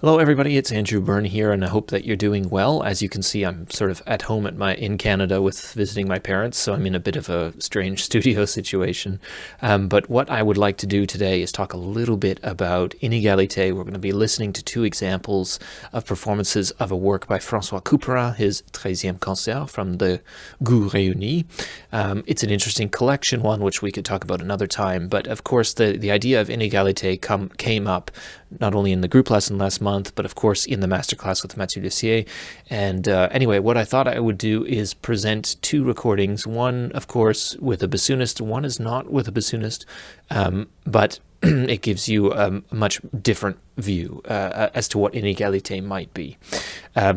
Hello everybody, it's Andrew Byrne here, and I hope that you're doing well. As you can see, I'm sort of at home in Canada with visiting my parents, so I'm in a bit of a strange studio situation. But what I would like to do today is talk a little bit about Inegalite. We're going to be listening to two examples of performances of a work by François Couperin, his 13e concert from the Goût Réunis. It's an interesting collection, one which we could talk about another time, but of course the idea of Inegalite came up not only in the group lesson last month, but of course in the masterclass with Mathieu Lussier. And anyway, what I thought I would do is present two recordings. One, of course, with a bassoonist. One is not with a bassoonist, but it gives you a much different view as to what Inegalite might be.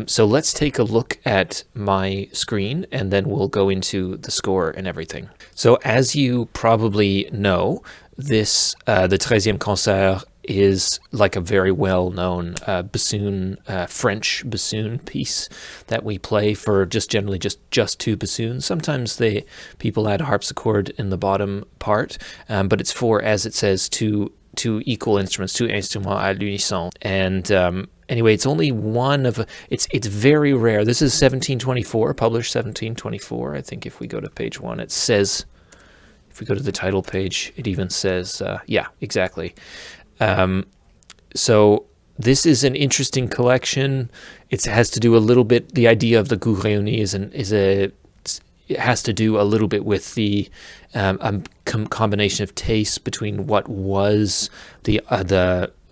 So let's take a look at my screen, and then we'll go into the score and everything. So as you probably know, this the 13e concert is like a very well-known bassoon, French bassoon piece that we play for generally just two bassoons. Sometimes people add a harpsichord in the bottom part, but it's for, as it says, two equal instruments, two instruments à l'unisson. And anyway, it's only one of it's very rare. This is 1724, published 1724. I think if we go to page 1, it says. If we go to the title page, it even says, yeah, exactly. So this is an interesting collection. It has to do a little bit, the idea of the Goût Réunis it has to do a little bit with the combination of tastes between what was the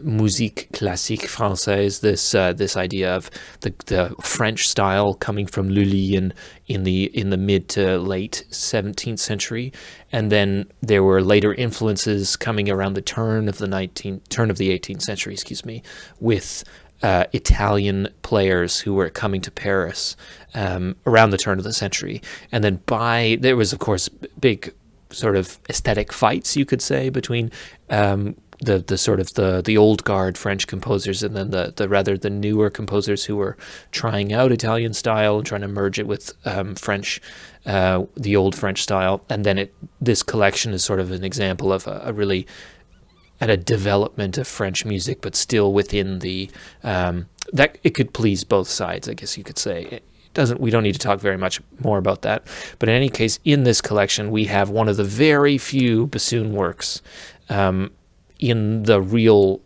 musique classique française, this idea of the French style coming from Lully in the mid to late 17th century, and then there were later influences coming around the turn of the 18th century, with Italian players who were coming to Paris around the turn of the century. And then there was, of course, big sort of aesthetic fights, you could say, between the old guard French composers and then the newer composers who were trying out Italian style and trying to merge it with French, the old French style. And then this collection is sort of an example of a really at a development of French music, but still within the that it could please both sides, I guess you could say. We don't need to talk very much more about that. But in any case, in this collection, we have one of the very few bassoon works in the real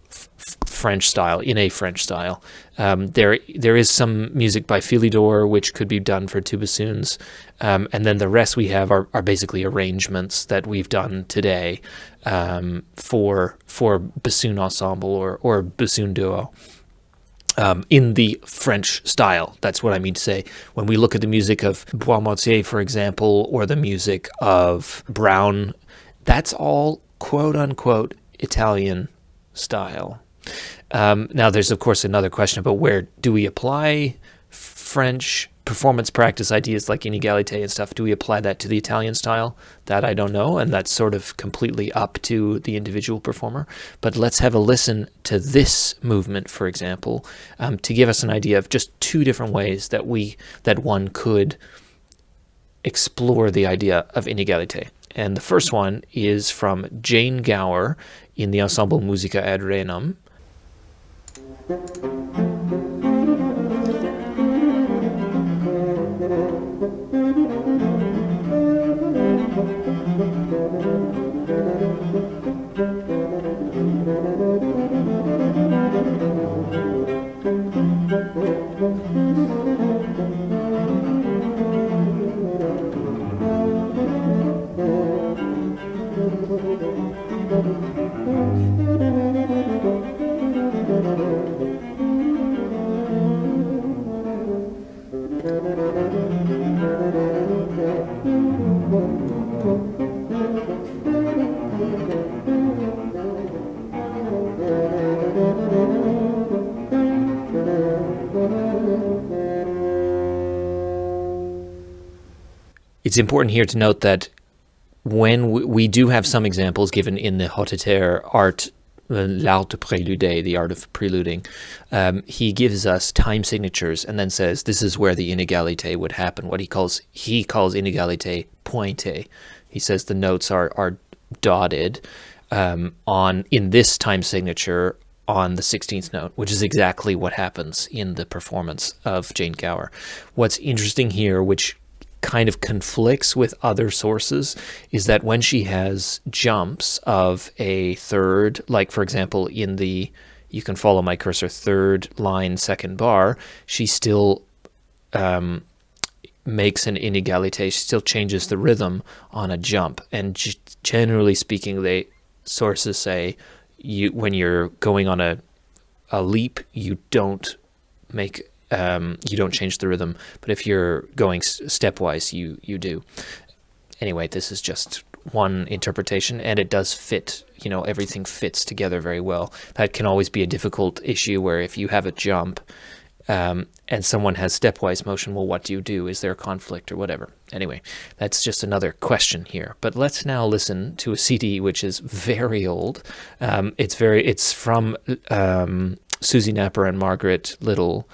French style, in a French style. There is some music by Philidor, which could be done for two bassoons. And then the rest we have are basically arrangements that we've done today for bassoon ensemble or bassoon duo. In the French style. That's what I mean to say. When we look at the music of Boismortier, for example, or the music of Brown, that's all quote-unquote Italian style. Now, there's, of course, another question about where do we apply French performance practice ideas like Inegalite and stuff. Do we apply that to the Italian style? That I don't know, and that's sort of completely up to the individual performer. But let's have a listen to this movement, for example, to give us an idea of just two different ways that one could explore the idea of Inegalite. And the first one is from Jane Gower in the Ensemble Musica ad Renum. It's important here to note that when we do have some examples given in the Hotteterre art, l'art de préluder, the art of preluding, he gives us time signatures and then says this is where the Inegalite would happen. What he calls Inegalite pointe. He says the notes are dotted in this time signature on the 16th note, which is exactly what happens in the performance of Jane Gower. What's interesting here, which kind of conflicts with other sources, is that when she has jumps of a third, like for example in the, you can follow my cursor, third line, second bar, she still makes an inegalite, she still changes the rhythm on a jump. And generally speaking, sources say when you're going on a leap, you don't change the rhythm, but if you're going stepwise, you do. Anyway, this is just one interpretation, and it does fit. Everything fits together very well. That can always be a difficult issue, where if you have a jump and someone has stepwise motion, well, what do you do? Is there a conflict or whatever? Anyway, that's just another question here. But let's now listen to a CD which is very old. It's from Susie Napper and Margaret Little.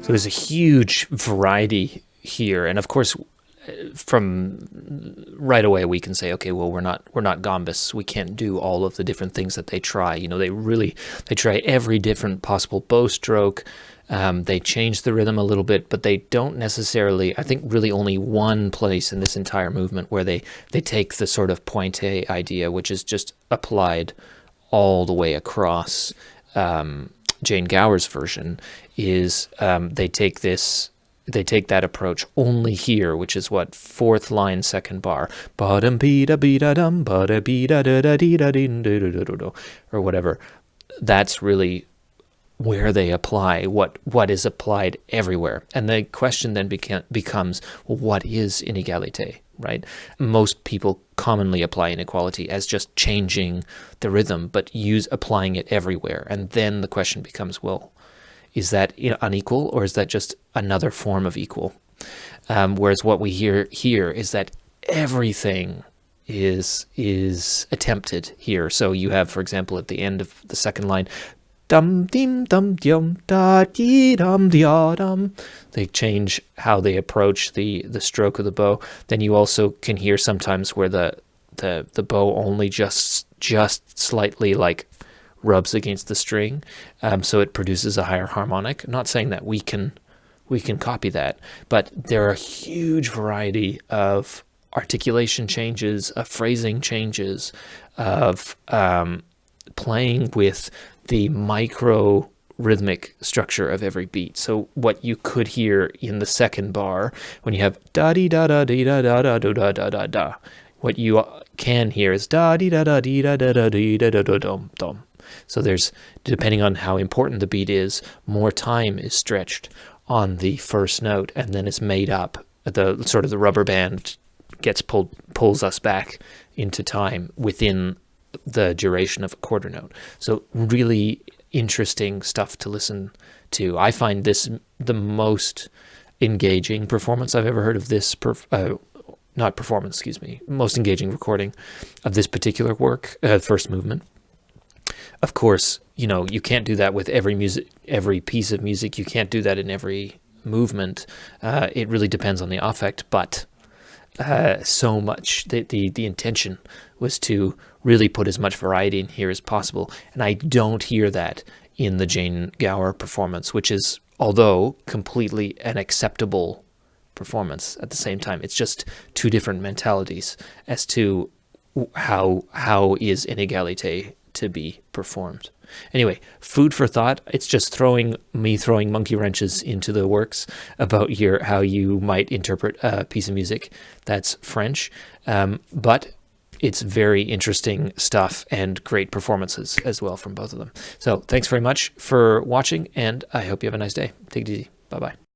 So there's a huge variety here, and of course, from right away we can say, okay, well, we're not gombists. We can't do all of the different things that they try. They try every different possible bow stroke. They change the rhythm a little bit, but they don't necessarily. I think really only one place in this entire movement where they take the sort of pointe idea, which is just applied all the way across. Jane Gower's version is they take that approach only here, which is what, fourth line, second bar, or whatever. That's really where they apply what is applied everywhere. And the question then becomes, well, what is inegalite, right? Most people commonly apply inequality as just changing the rhythm, but applying it everywhere. And then the question becomes, well, is that unequal, or is that just another form of equal? Whereas what we hear here is that everything is attempted here. So you have, for example, at the end of the second line, dum dim dum dum da dee dum dia dum. They change how they approach the stroke of the bow. Then you also can hear sometimes where the bow only just slightly rubs against the string, so it produces a higher harmonic. I'm not saying that we can copy that, but there are a huge variety of articulation changes, of phrasing changes, of playing with the micro rhythmic structure of every beat. So what you could hear in the second bar, when you have da dee da da dee da da da da da da da, what you can hear is da dee da da dee da da da dee da da da dum dum. So there's, depending on how important the beat is, more time is stretched on the first note, and then it's made up. The sort of the rubber band pulls us back into time within the duration of a quarter note. So really interesting stuff to listen to. I find this the most engaging performance I've ever heard of this, most engaging recording of this particular work, first movement. Of course, you can't do that with every piece of music. You can't do that in every movement. It really depends on the affect, but so much. The intention was to really put as much variety in here as possible, and I don't hear that in the Jane Gower performance, which is, although completely an acceptable performance at the same time, it's just two different mentalities as to how is inegalite to be performed. Anyway, food for thought. It's just throwing monkey wrenches into the works about how you might interpret a piece of music that's French, but it's very interesting stuff and great performances as well from both of them. So thanks very much for watching, and I hope you have a nice day. Take it easy. Bye-bye.